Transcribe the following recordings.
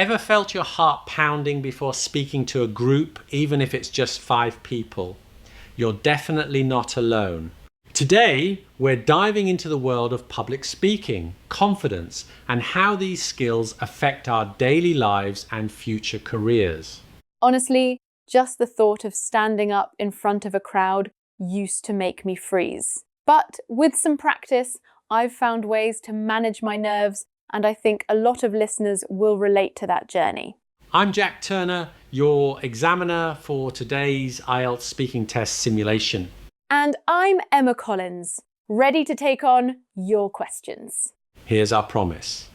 Ever felt your heart pounding before speaking to a group, even if it's just 5 people? You're definitely not alone. Today, we're diving into the world of public speaking, confidence, and how these skills affect our daily lives and future careers. Honestly, just the thought of standing up in front of a crowd used to make me freeze. But with some practice, I've found ways to manage my nerves, and I think a lot of listeners will relate to that journey. I'm Jack Turner, your examiner for today's IELTS speaking test simulation. And I'm Emma Collins, ready to take on your questions. Here's our promise.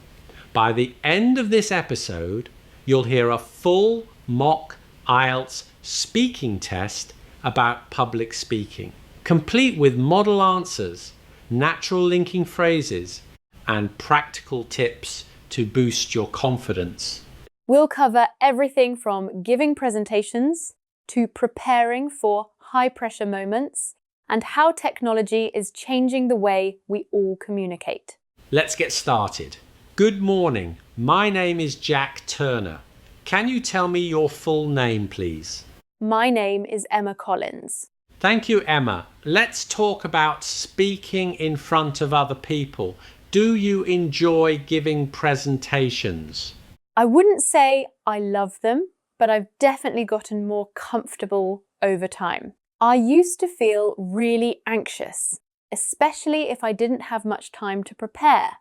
By the end of this episode, you'll hear a full mock IELTS speaking test about public speaking, complete with model answers, natural linking phrases, and practical tips to boost your confidence. We'll cover everything from giving presentations to preparing for high-pressure moments and how technology is changing the way we all communicate. Let's get started. Good morning. My name is Jack Turner. Can you tell me your full name, please? My name is Emma Collins. Thank you, Emma. Let's talk about speaking in front of other people. Do you enjoy giving presentations? I wouldn't say I love them, but I've definitely gotten more comfortable over time. I used to feel really anxious, especially if I didn't have much time to prepare,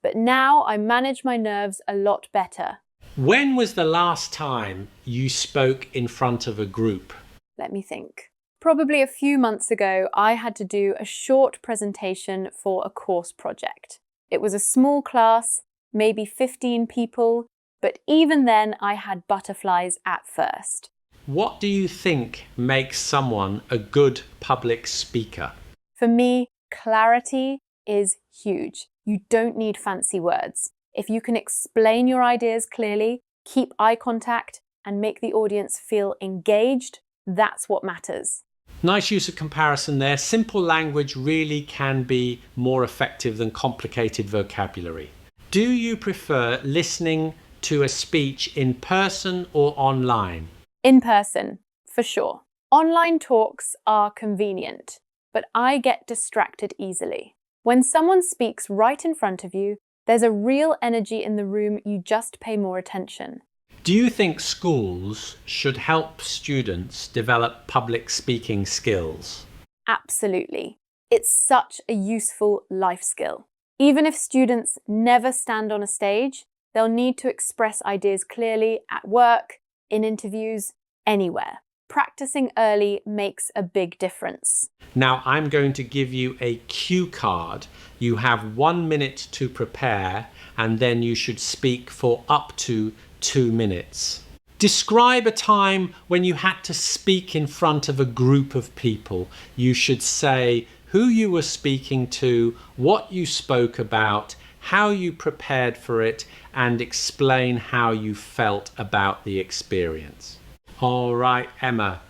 but now I manage my nerves a lot better. When was the last time you spoke in front of a group? Let me think. Probably a few months ago, I had to do a short presentation for a course project. It was a small class, maybe 15 people, but even then I had butterflies at first. What do you think makes someone a good public speaker? For me, clarity is huge. You don't need fancy words. If you can explain your ideas clearly, keep eye contact, and make the audience feel engaged, that's what matters. Nice use of comparison there. Simple language really can be more effective than complicated vocabulary. Do you prefer listening to a speech in person or online? In person, for sure. Online talks are convenient, but I get distracted easily. When someone speaks right in front of you, there's a real energy in the room, you just pay more attention. Do you think schools should help students develop public speaking skills? Absolutely. It's such a useful life skill. Even if students never stand on a stage, they'll need to express ideas clearly at work, in interviews, anywhere. Practicing early makes a big difference. Now I'm going to give you a cue card. You have 1 minute to prepare, and then you should speak for up to 2 minutes. Describe a time when you had to speak in front of a group of people. You should say who you were speaking to, what you spoke about, how you prepared for it, and explain how you felt about the experience. All right, Emma,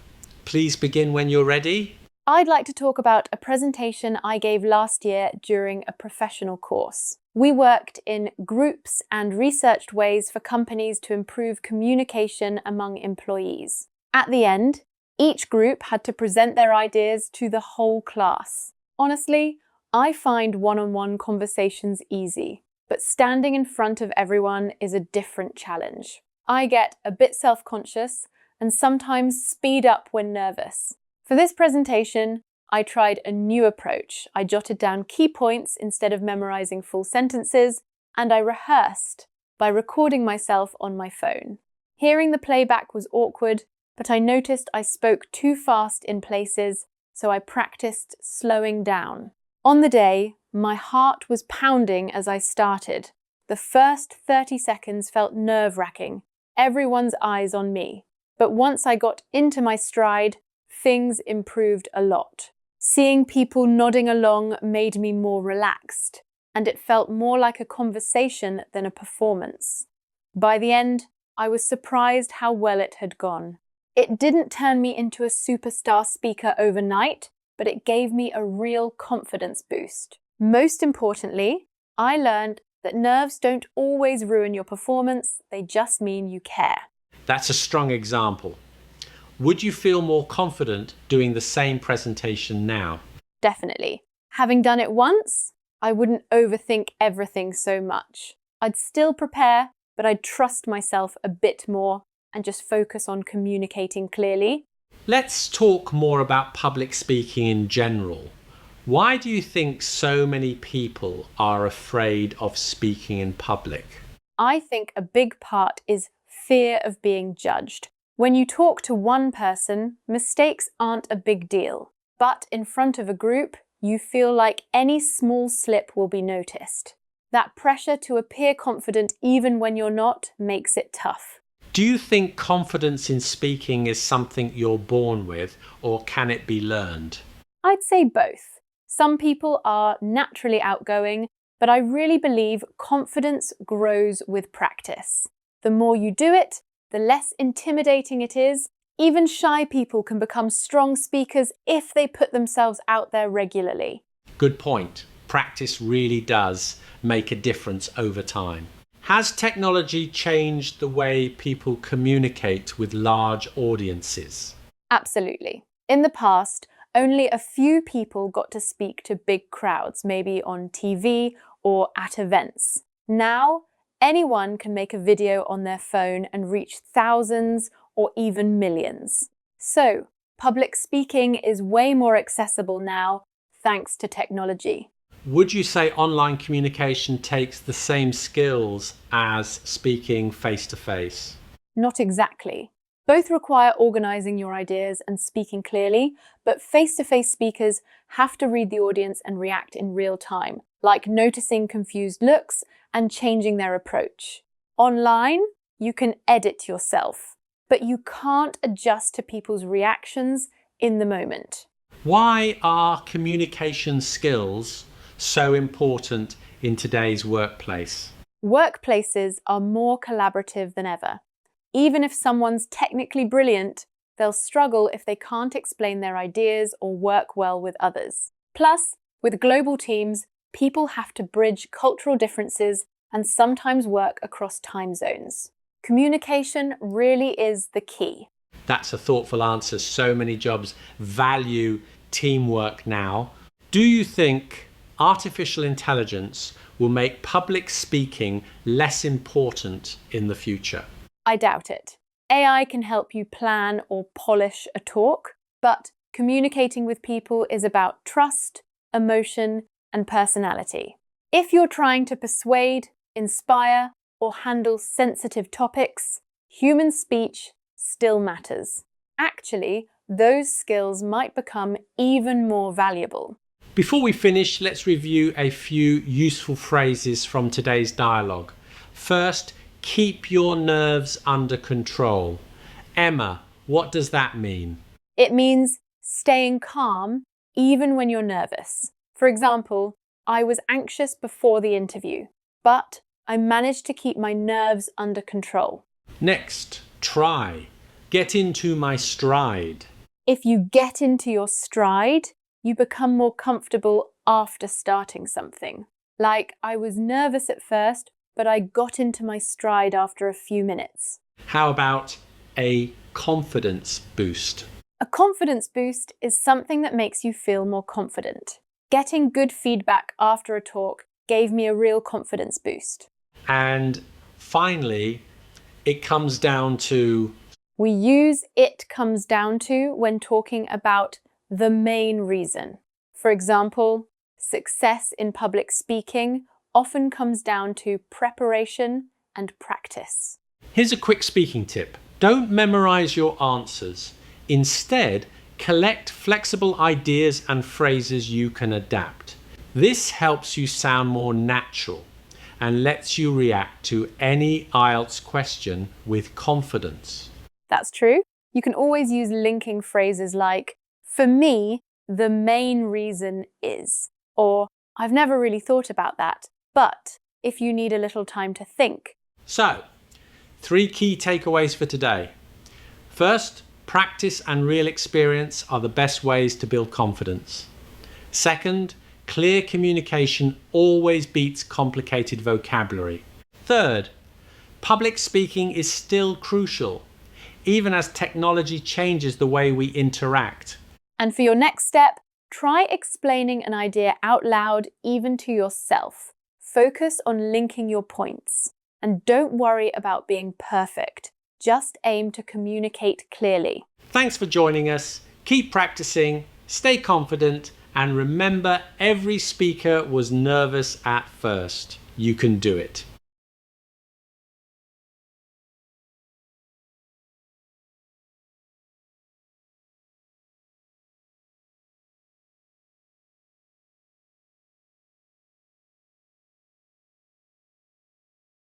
please begin when you're ready. I'd like to talk about a presentation I gave last year during a professional course. We worked in groups and researched ways for companies to improve communication among employees. At the end, each group had to present their ideas to the whole class. Honestly, I find one-on-one conversations easy, but standing in front of everyone is a different challenge. I get a bit self-conscious and sometimes speed up when nervous. For this presentation, I tried a new approach. I jotted down key points instead of memorizing full sentences, and I rehearsed by recording myself on my phone. Hearing the playback was awkward, but I noticed I spoke too fast in places, so I practiced slowing down. On the day, my heart was pounding as I started. The first 30 seconds felt nerve-wracking, everyone's eyes on me. But once I got into my stride, things improved a lot. Seeing people nodding along made me more relaxed, and it felt more like a conversation than a performance. By the end, I was surprised how well it had gone. It didn't turn me into a superstar speaker overnight, but it gave me a real confidence boost. Most importantly, I learned that nerves don't always ruin your performance, they just mean you care. That's a strong example. Would you feel more confident doing the same presentation now? Definitely. Having done it once, I wouldn't overthink everything so much. I'd still prepare, but I'd trust myself a bit more and just focus on communicating clearly. Let's talk more about public speaking in general. Why do you think so many people are afraid of speaking in public? I think a big part is fear of being judged. When you talk to one person, mistakes aren't a big deal. But in front of a group, you feel like any small slip will be noticed. That pressure to appear confident even when you're not makes it tough. Do you think confidence in speaking is something you're born with, or can it be learned? I'd say both. Some people are naturally outgoing, but I really believe confidence grows with practice. The more you do it, the less intimidating it is. Even shy people can become strong speakers if they put themselves out there regularly. Good point. Practice really does make a difference over time. Has technology changed the way people communicate with large audiences? Absolutely. In the past, only a few people got to speak to big crowds, maybe on TV or at events. Now, anyone can make a video on their phone and reach thousands or even millions. So, public speaking is way more accessible now, thanks to technology. Would you say online communication takes the same skills as speaking face-to-face? Not exactly. Both require organizing your ideas and speaking clearly, but face-to-face speakers have to read the audience and react in real time, like noticing confused looks and changing their approach. Online, you can edit yourself, but you can't adjust to people's reactions in the moment. Why are communication skills so important in today's workplace? Workplaces are more collaborative than ever. Even if someone's technically brilliant, they'll struggle if they can't explain their ideas or work well with others. Plus, with global teams, people have to bridge cultural differences and sometimes work across time zones. Communication really is the key. That's a thoughtful answer. So many jobs value teamwork now. Do you think artificial intelligence will make public speaking less important in the future? I doubt it. AI can help you plan or polish a talk, but communicating with people is about trust, emotion, and personality. If you're trying to persuade, inspire, or handle sensitive topics, human speech still matters. Actually, those skills might become even more valuable. Before we finish, let's review a few useful phrases from today's dialogue. First, keep your nerves under control. Emma, what does that mean? It means staying calm even when you're nervous. For example, I was anxious before the interview, but I managed to keep my nerves under control. Next, try. Get into my stride. If you get into your stride, you become more comfortable after starting something. Like, I was nervous at first, but I got into my stride after a few minutes. How about a confidence boost? A confidence boost is something that makes you feel more confident. Getting good feedback after a talk gave me a real confidence boost. And finally, it comes down to... We use "it comes down to" when talking about the main reason. For example, success in public speaking often comes down to preparation and practice. Here's a quick speaking tip. Don't memorize your answers. Instead, collect flexible ideas and phrases you can adapt. This helps you sound more natural and lets you react to any IELTS question with confidence. That's true. You can always use linking phrases like, "For me, the main reason is," or "I've never really thought about that, but," if you need a little time to think. So, 3 key takeaways for today. First, practice and real experience are the best ways to build confidence. Second, Clear communication always beats complicated vocabulary. Third, public speaking is still crucial, even as technology changes the way we interact. And for your next step, try explaining an idea out loud, even to yourself. Focus on linking your points. And don't worry about being perfect. Just aim to communicate clearly. Thanks for joining us. Keep practicing, stay confident, and remember, every speaker was nervous at first. You can do it.